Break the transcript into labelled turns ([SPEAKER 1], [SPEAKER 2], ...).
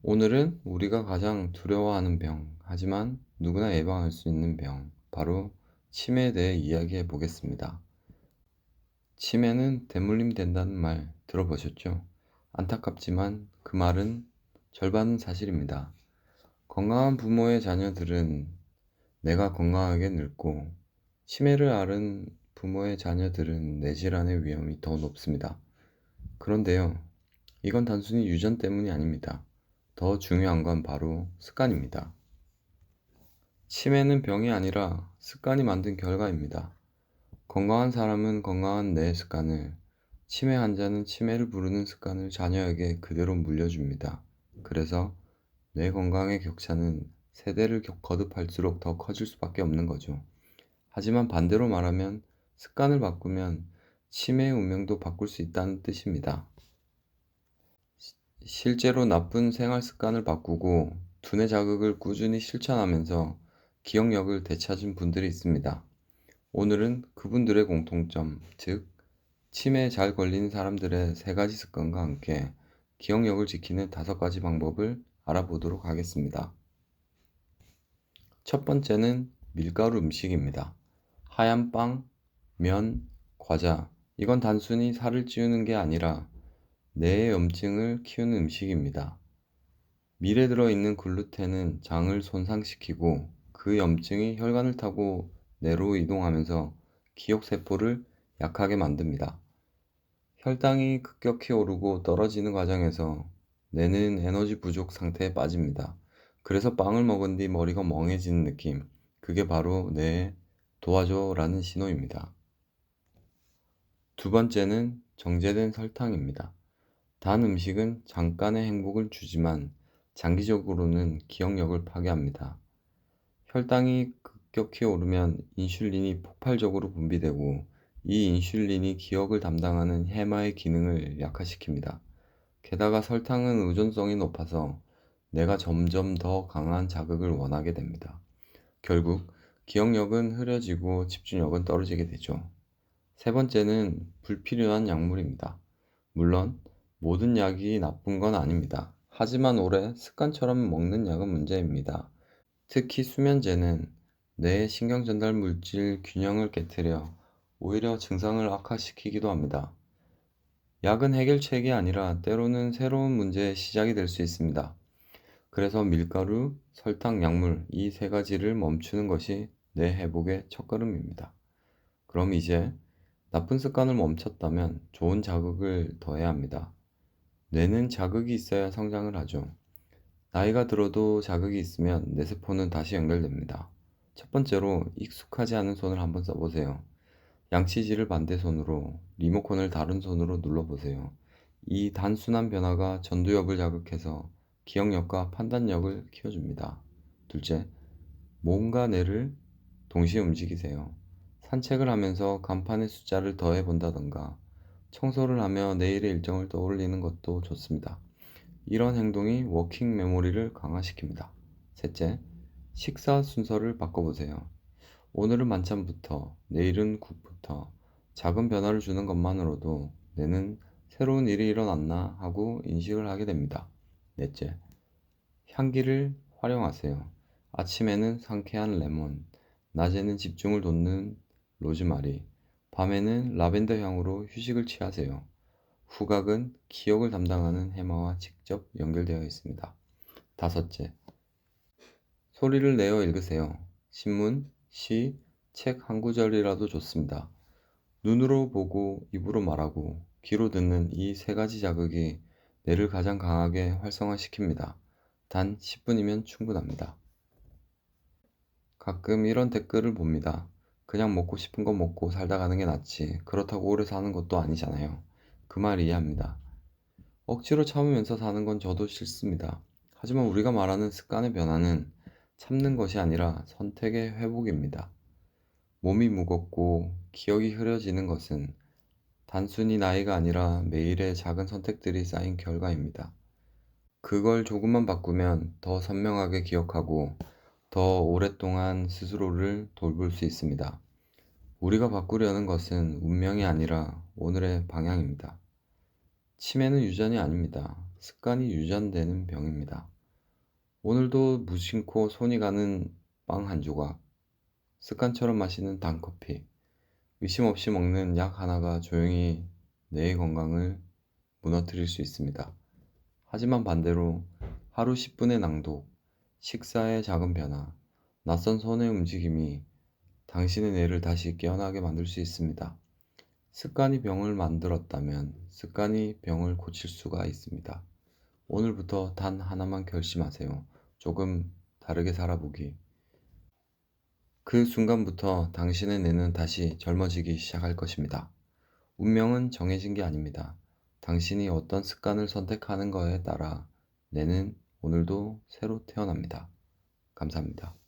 [SPEAKER 1] 오늘은 우리가 가장 두려워하는 병, 하지만 누구나 예방할 수 있는 병, 바로 치매에 대해 이야기해 보겠습니다. 치매는 대물림 된다는 말 들어보셨죠? 안타깝지만 그 말은 절반은 사실입니다. 건강한 부모의 자녀들은 내가 건강하게 늙고, 치매를 앓은 부모의 자녀들은 뇌질환의 위험이 더 높습니다. 그런데요, 이건 단순히 유전 때문이 아닙니다. 더 중요한 건 바로 습관입니다. 치매는 병이 아니라 습관이 만든 결과입니다. 건강한 사람은 건강한 뇌 습관을, 치매 환자는 치매를 부르는 습관을 자녀에게 그대로 물려줍니다. 그래서 뇌 건강의 격차는 세대를 거듭할수록 더 커질 수밖에 없는 거죠. 하지만 반대로 말하면 습관을 바꾸면 치매의 운명도 바꿀 수 있다는 뜻입니다. 실제로 나쁜 생활 습관을 바꾸고 두뇌 자극을 꾸준히 실천하면서 기억력을 되찾은 분들이 있습니다. 오늘은 그분들의 공통점, 즉 치매에 잘 걸리는 사람들의 3가지 습관과 함께 기억력을 지키는 5가지 방법을 알아보도록 하겠습니다. 첫 번째는 밀가루 음식입니다. 하얀 빵, 면, 과자, 이건 단순히 살을 찌우는 게 아니라 뇌의 염증을 키우는 음식입니다. 밀에 들어있는 글루텐은 장을 손상시키고 그 염증이 혈관을 타고 뇌로 이동하면서 기억세포를 약하게 만듭니다. 혈당이 급격히 오르고 떨어지는 과정에서 뇌는 에너지 부족 상태에 빠집니다. 그래서 빵을 먹은 뒤 머리가 멍해지는 느낌, 그게 바로 뇌에 도와줘라는 신호입니다. 두 번째는 정제된 설탕입니다. 단 음식은 잠깐의 행복을 주지만 장기적으로는 기억력을 파괴합니다. 혈당이 급격히 오르면 인슐린이 폭발적으로 분비되고, 이 인슐린이 기억을 담당하는 해마의 기능을 약화시킵니다. 게다가 설탕은 의존성이 높아서 뇌가 점점 더 강한 자극을 원하게 됩니다. 결국 기억력은 흐려지고 집중력은 떨어지게 되죠. 세 번째는 불필요한 약물입니다. 물론 모든 약이 나쁜 건 아닙니다. 하지만 오래 습관처럼 먹는 약은 문제입니다. 특히 수면제는 뇌의 신경전달 물질 균형을 깨뜨려 오히려 증상을 악화시키기도 합니다. 약은 해결책이 아니라 때로는 새로운 문제의 시작이 될 수 있습니다. 그래서 밀가루, 설탕, 약물, 이 3가지를 멈추는 것이 뇌 회복의 첫걸음입니다. 그럼 이제 나쁜 습관을 멈췄다면 좋은 자극을 더해야 합니다. 뇌는 자극이 있어야 성장을 하죠. 나이가 들어도 자극이 있으면 뇌세포는 다시 연결됩니다. 첫 번째로 익숙하지 않은 손을 한번 써보세요. 양치질을 반대손으로, 리모컨을 다른 손으로 눌러보세요. 이 단순한 변화가 전두엽을 자극해서 기억력과 판단력을 키워줍니다. 둘째, 몸과 뇌를 동시에 움직이세요. 산책을 하면서 간판의 숫자를 더해본다던가, 청소를 하며 내일의 일정을 떠올리는 것도 좋습니다. 이런 행동이 워킹 메모리를 강화시킵니다. 셋째, 식사 순서를 바꿔보세요. 오늘은 만찬부터, 내일은 국부터, 작은 변화를 주는 것만으로도 뇌는 새로운 일이 일어났나 하고 인식을 하게 됩니다. 넷째, 향기를 활용하세요. 아침에는 상쾌한 레몬, 낮에는 집중을 돋는 로즈마리, 밤에는 라벤더 향으로 휴식을 취하세요. 후각은 기억을 담당하는 해마와 직접 연결되어 있습니다. 다섯째, 소리를 내어 읽으세요. 신문, 시, 책 한 구절이라도 좋습니다. 눈으로 보고 입으로 말하고 귀로 듣는 이 3가지 자극이 뇌를 가장 강하게 활성화시킵니다. 단 10분이면 충분합니다. 가끔 이런 댓글을 봅니다. 그냥 먹고 싶은 거 먹고 살다 가는 게 낫지. 그렇다고 오래 사는 것도 아니잖아요. 그 말 이해합니다. 억지로 참으면서 사는 건 저도 싫습니다. 하지만 우리가 말하는 습관의 변화는 참는 것이 아니라 선택의 회복입니다. 몸이 무겁고 기억이 흐려지는 것은 단순히 나이가 아니라 매일의 작은 선택들이 쌓인 결과입니다. 그걸 조금만 바꾸면 더 선명하게 기억하고 더 오랫동안 스스로를 돌볼 수 있습니다. 우리가 바꾸려는 것은 운명이 아니라 오늘의 방향입니다. 치매는 유전이 아닙니다. 습관이 유전되는 병입니다. 오늘도 무심코 손이 가는 빵 한 조각, 습관처럼 마시는 단커피, 의심 없이 먹는 약 하나가 조용히 뇌의 건강을 무너뜨릴 수 있습니다. 하지만 반대로 하루 10분의 낭독, 식사의 작은 변화, 낯선 손의 움직임이 당신의 뇌를 다시 깨어나게 만들 수 있습니다. 습관이 병을 만들었다면 습관이 병을 고칠 수가 있습니다. 오늘부터 단 하나만 결심하세요. 조금 다르게 살아보기. 그 순간부터 당신의 뇌는 다시 젊어지기 시작할 것입니다. 운명은 정해진 게 아닙니다. 당신이 어떤 습관을 선택하는 거에 따라 뇌는 오늘도 새로 태어납니다. 감사합니다.